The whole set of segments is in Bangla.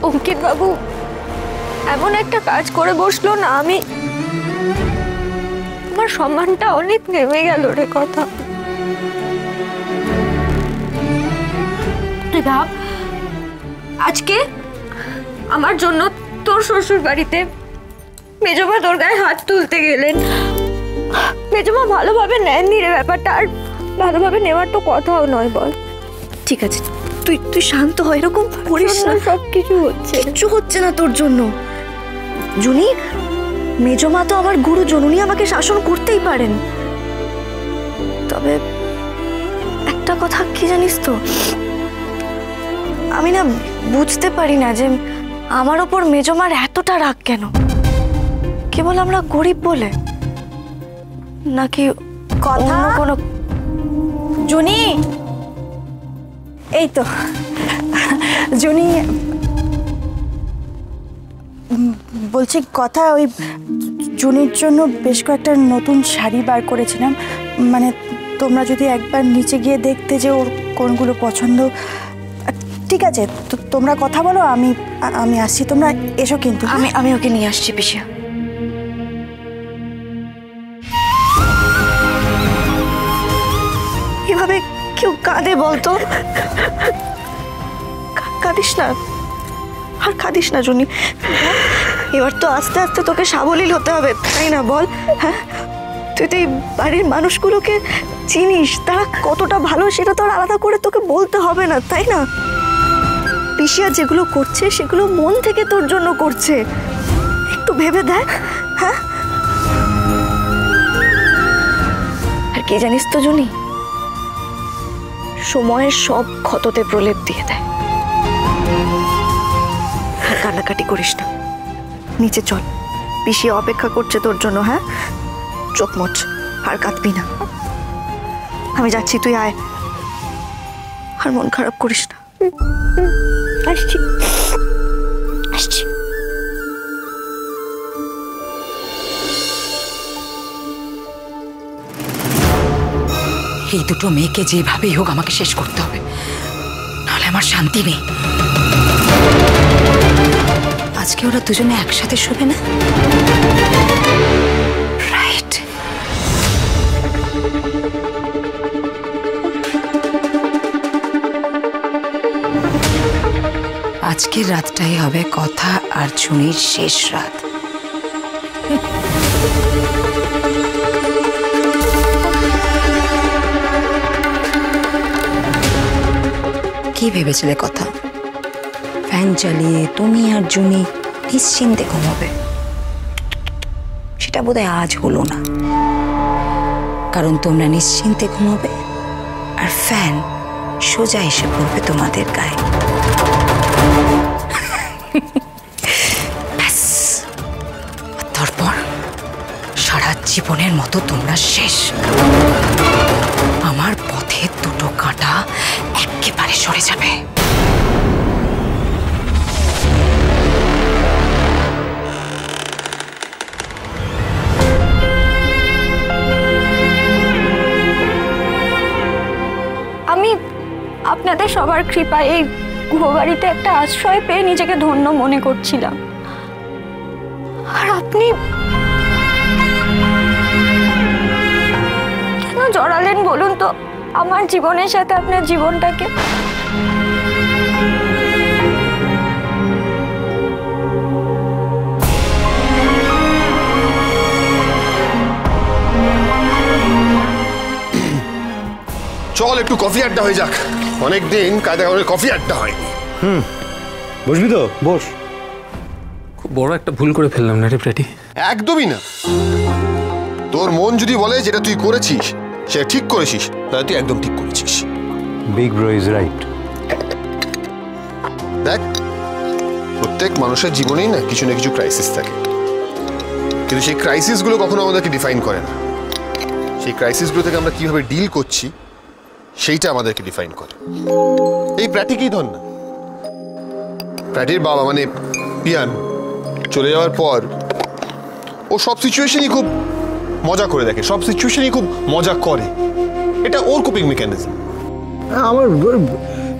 অঙ্কিত বাবু এমন একটা কাজ করে বসলো না, আমার সম্মানটা অনেক নেমে গেল রে। কথা তুই ভাব, আজকে আমার জন্য তোর শ্বশুর বাড়িতে মেজমা তোর গায়ে হাত তুলতে গেলেন। মেজমা ভালোভাবে নেননি রে ব্যাপারটা, আর ভালোভাবে নেওয়ার তো কথাও নয়। বল ঠিক আছে, তুই শান্ত হয়, এরকম করিস না। সব কিছু হচ্ছে, কিচ্ছু হচ্ছে না তোর জন্য। জুনি, মেজমা তো আমার গুরুজন, উনি আমাকে শাসন করতেই পারেন। তবে একটা কথা কি জানিস তো, আমি না বুঝতে পারি না যে আমার ওপর মেজমার এতটা রাগ কেন। কেবল আমরা গরিব বলে, নাকি কথা কোনো? জুনি, এই তো জুনি বলছি, কথা ওই জুনির জন্য বেশ কয়েকটা নতুন শাড়ি বার করেছিলাম। মানে তোমরা যদি একবার নিচে গিয়ে দেখতে যে ওর কোনগুলো পছন্দ। ঠিক আছে, তোমরা কথা বলো, আমি আসছি, তোমরা এসো কিন্তু। আমি ওকে নিয়ে আসছি পিসিয়া। এভাবে কেউ কাঁদে বলতো? কাঁদিস না, আর কাঁদিস না জুনি। এবার তো আস্তে আস্তে তোকে সাবলীল হতে হবে, তাই না বল? হ্যাঁ, তুই তো এই বাড়ির মানুষগুলোকে চিনিস, তারা কতটা ভালো সেটা তো আর আলাদা করে তোকে বলতে হবে না, তাই না? পিসিয়া যেগুলো করছে সেগুলো মন থেকে তোর জন্য করছে, একটু ভেবে দেখ। হ্যাঁ, আর কে জানিস তো জুনি, সময়ের সব ক্ষততে প্রলেপ দিয়ে দেয়। আর কান্নাকাটি করিস না, নিচে চল, পিসিয়া অপেক্ষা করছে তোর জন্য। হ্যাঁ, চোখ মোচ, আর কাঁদবি না। আমি যাচ্ছি, তুই আয়, আর মন খারাপ করিস না। আসছি আসছি। এই দুটো মেয়েকে যেভাবেই হোক আমাকে শেষ করতে হবে, নাহলে আমার শান্তি নেই। আজকে ওরা দুজনে একসাথে শোবে না? রাইট। আজকের রাতটাই হবে কথা আর জুনির শেষ রাত। কি ভেবেছিলে কথা? ফ্যান চালিয়ে তুমি আর জুনি নিশ্চিন্তে ঘুমাবে, সেটা বোধহয় আজ হলো না। কারণ তোমরা নিশ্চিন্তে ঘুমাবে আর ফ্যান সোজা এসে পড়বে তোমাদের গায়ে। ব্যাস, তারপর সারা জীবনের মতো তোমরা শেষ। আমার পথে দুটো কাঁটা একেবারে সরে যাবে। আমি আপনাদের সবার কৃপায় এই গৃহবাড়িতে একটা আশ্রয় পেয়ে নিজেকে ধন্য মনে করছিলাম, আর আপনি কেন জড়ালেন বলুন তো আমার জীবনের সাথে আপনার জীবনটাকে? চল একটু কফি আড্ডা হয়ে যাক, অনেকদিন কায়দা করে কফি আড্ডা হয়নি। বসবি তো? বস। খুব বড় একটা ভুল করে ফেললাম না রে প্রেটি? একদমই না। তোর মন যদি বলে যেটা তুই করেছিস সেটা ঠিক করেছিস, তাহলে তুই একদম ঠিক করেছিস। Big bro is right. দেখ, প্রত্যেক মানুষের জীবনেই না কিছু ক্রাইসিস থাকে, কিন্তু সেই ক্রাইসিসগুলো কখনো আমাদেরকে ডিফাইন করে না। সেই ক্রাইসিসগুলো থেকে আমরা কিভাবে ডিল করছি সেইটা আমাদেরকে ডিফাইন করে। এই প্র্যাটিকেই ধর না, প্র্যাটির বাবা মানে পিয়ান চলে যাওয়ার পর ও সব সিচুয়েশনই খুব মজা করে দেখে, সব সিচুয়েশনই খুব মজা করে। এটা ওর কোপিং মেকানিজম। আমার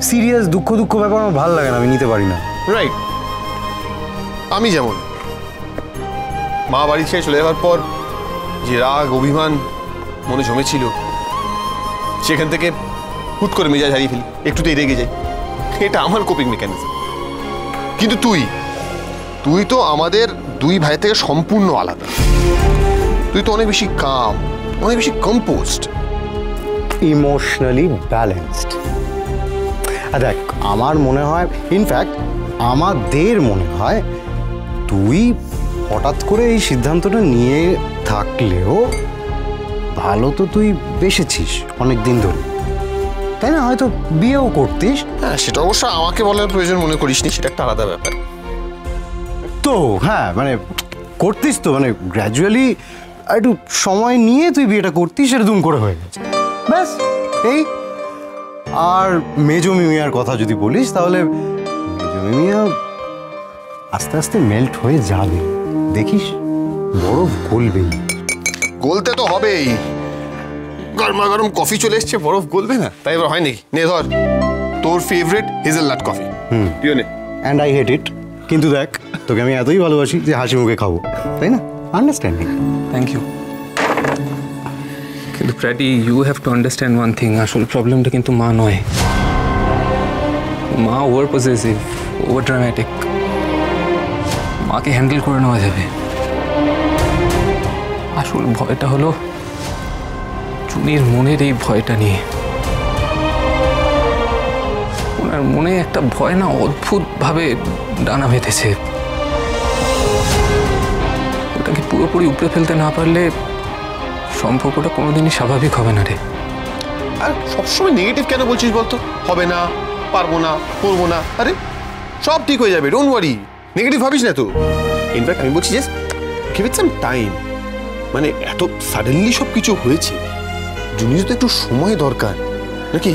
সিরিয়াস দুঃখ ব্যাপার আমার ভালো লাগে না, আমি নিতে পারি না। রাইট, আমি যেমন মা বাড়ি ছেড়ে চলে যাওয়ার পর যে রাগ অভিমান মনে জমেছিল, সেখান থেকে হুট করে মেজাজ হারিয়ে ফেলি, একটুতেই রেগে যাই। এটা আমার কোপিং মেকানিজম। কিন্তু তুই তো আমাদের দুই ভাই থেকে সম্পূর্ণ আলাদা। তুই তো অনেক বেশি কাম, অনেক বেশি কম্পোস্ট, ইমোশনালি ব্যালেন্সড। আর দেখ, আমার মনে হয়, ইনফ্যাক্ট আমাদের মনে হয় তুই হঠাৎ করে এই সিদ্ধান্তটা নিয়ে থাকলেও ভালো তো তুই বেসেছিস অনেক দিন ধরে, তাই না? হয়তো বিয়েও করতিস। হ্যাঁ, সেটা অবশ্য আমাকে বলার প্রয়োজন মনে করিসনি, সেটা একটা আলাদা ব্যাপার। তো হ্যাঁ, মানে করতিস তো, মানে গ্র্যাজুয়ালি একটু সময় নিয়ে তুই বিয়েটা করতিস, সেটা দুম করে হয়ে গেছে, ব্যাস এই। আর মেজো মিমিয়ার কথা যদি বলিস, তাহলে মেজো মিমিয়া আস্তে আস্তে মেল্ট হয়ে যাবে, দেখিস বরফ গলবেই। গলতে তো হবেই, গরমা গরম কফি চলে এসছে, বরফ গলবে না? তাই এবার হয় নাকি? নে ধর তোর ফেভারিট হেজেলনাট কফি। তুইও নে। অ্যান্ড আই হেট ইট, কিন্তু দেখ তোকে আমি এতই ভালোবাসি যে হাসি মুখে খাবো, তাই না? আন্ডারস্ট্যান্ডিং। Thank you. কিন্তু pretty, you have to understand one thing, আসল প্রবলেমটা কিন্তু মা নয়। মা ওভার পজেসিভ, ওভার ড্রামাটিক। মাকে হ্যান্ডেল করে নেওয়া যাবে। আসল ভয়টা হলো চুনির মনের এই ভয়টা নিয়ে। ওনার মনে একটা ভয় না অদ্ভুতভাবে ডানা বেঁধেছে। ওটাকে পুরোপুরি উপড়ে ফেলতে না পারলে সম্পর্কটা কোনোদিনই স্বাভাবিক হবে না রে। আর সবসময় নেগেটিভ কেন বলছিস বলতো? হবে না, পারবো না, করবো না। আরে সব ঠিক হয়ে যাবে, ডোন্ট ওয়ারি, নেগেটিভ ভাবিস না তো। ইনফ্যাক্ট আমি বলছি just give it some time. মানে এত সাডেনলি সব কিছু হয়েছে, জুনির তো একটু সময় দরকার নাকি?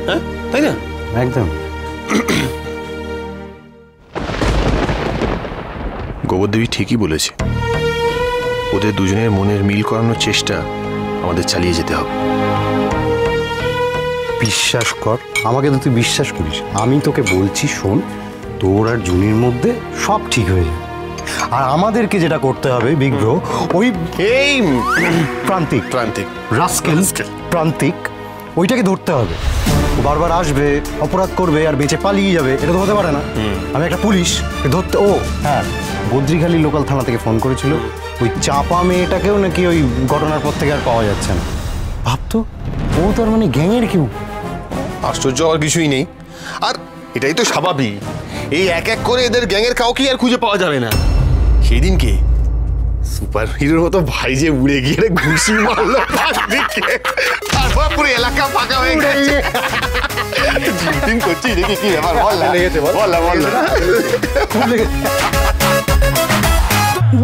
হ্যাঁ, তাই না? একদম। গোবরদেবী ঠিকই বলেছে, ওদের দুজনের মনের মিল করানোর চেষ্টা আমাদের চালিয়ে যেতে হবে। বিশ্বাস কর, আমাকে তো তুই বিশ্বাস করিস, আমি তোকে বলছি শোন, তোর আর জুনির মধ্যে সব ঠিক হয়ে যাবে। আর আমাদেরকে যেটা করতে হবে বিগ ব্রো, ওই এই প্রান্তিক রাস্কেল প্রান্তিক, ওইটাকে ধরতে হবে। ও বারবার আসবে, অপরাধ করবে আর বেঁচে পালিয়ে যাবে, এটা তো হতে পারে না। আমি একটা পুলিশ ধরতে। ও হ্যাঁ, বদ্রিখালী লোকাল থানা থেকে ফোন করেছিল, ওই চাপা মেয়েটাকেও নাকি ওই ঘটনার পর থেকে আর পাওয়া যাচ্ছে না। ভাবতো, ও তার মানে গ্যাংয়ের কেউ। আশ্চর্য আর কিছুই নেই। আর এটাই তো স্বাভাবিক, এই এক এক করে এদের গ্যাংয়ের কাউকে আর খুঁজে পাওয়া যাবে না। সেই দিনকে সুপার হিরোর মতো ভাই যে উড়ে গিয়ে ঘুষি মারলো, তারপর পুরো এলাকা ফাঁকা হয়ে গেছে। শুটিং করছি দেখি কি ব্যাপার, বল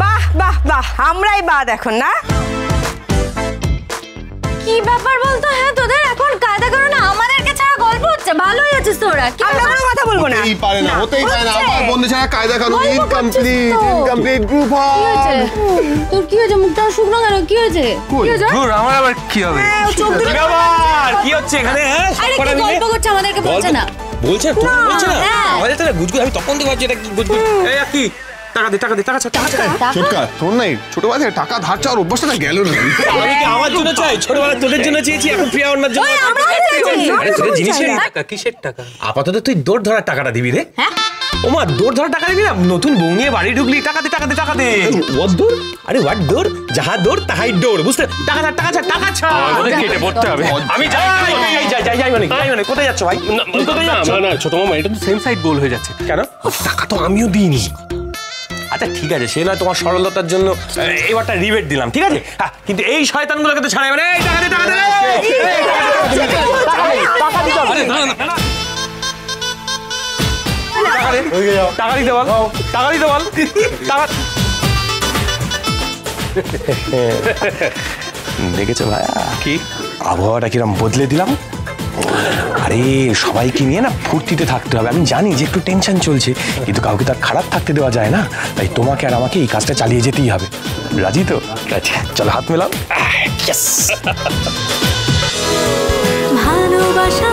বাহ বাহ বাহ, আমরাই বাদ এখন না? কি ব্যাপার বলতো? হ্যাঁ, তোদের এখন কায়দা করো না, আমাদেরকে ছাড়া গল্প হচ্ছে। ভালোই আছিস তোরা? আমরা কোনো কথা বলবো না। হতেই পারে না, হতেই পারে না। আমার বন্ধু ছাড়া কায়দা কানুন ইনকমপ্লিট গ্রুপ হয়। তোর কি হয়েছে? মুখটা শুকনো কেন? কি হয়েছে? আমার আবার কি হবে? কি হচ্ছে এখানে? আরে কি গল্প করছে, আমাদেরকে বলছে না? বলছে বলছে না আমাদের তাহলে গুজগুজ। আমি তখন তো ভাবছি এটা কি গুজগুজ। এই কি টাকা দে ছোটকা, তোর নাই ছোটবেলা থেকে টাকা ধার চাওয়ার অভ্যাসটা গেল না। আমি কি আমার জন্য চাই? ছোটবেলা তোদের জন্য চেয়েছি, এখন প্রিয়া অন্যের জন্য। আরে তোদের জিনিসের টাকা কিসের টাকা? আপাতত তুই দৌড় ধরার টাকাটা দিবি রে। ওমা, দৌড় ধরার টাকা দিবি না? নতুন বউ নিয়ে বাড়ি ঢুকলি, টাকা দে। ওয়াট দৌড়? আরে হোয়াট দৌড়? যাহা দৌড় তাহাই দৌড়, বুঝতে? টাকা ছাড়। আমাদের কেটে পড়তে হবে। আমি যাই মানে কোথায় যাচ্ছ ভাই? কোথায় যাচ্ছ? না ছোট মামা, এটা তো সেম সাইড গোল হয়ে যাচ্ছে। কেন? টাকা তো আমিও দিইনি। আচ্ছা ঠিক আছে, সে নয়, তোমার সরলতার জন্য এবারটা রিবেট দিলাম, ঠিক আছে? হ্যাঁ, কিন্তু এই শয়তানগুলোকে তো ছাড়াই মানে। টাকা দে টাকা দিতে বল। দেখেছো ভাইয়া কি আবহাওয়াটা কিরম বদলে দিলাম? আরে সবাইকে নিয়ে না ফুর্তিতে থাকতে হবে। আমি জানি যে একটু টেনশন চলছে, কিন্তু কাউকে তার খারাপ থাকতে দেওয়া যায় না। তাই তোমাকে আর আমাকে এই কাজটা চালিয়ে যেতেই হবে। রাজি তো? আচ্ছা চলো হাত মেলাও। ভালোবাসা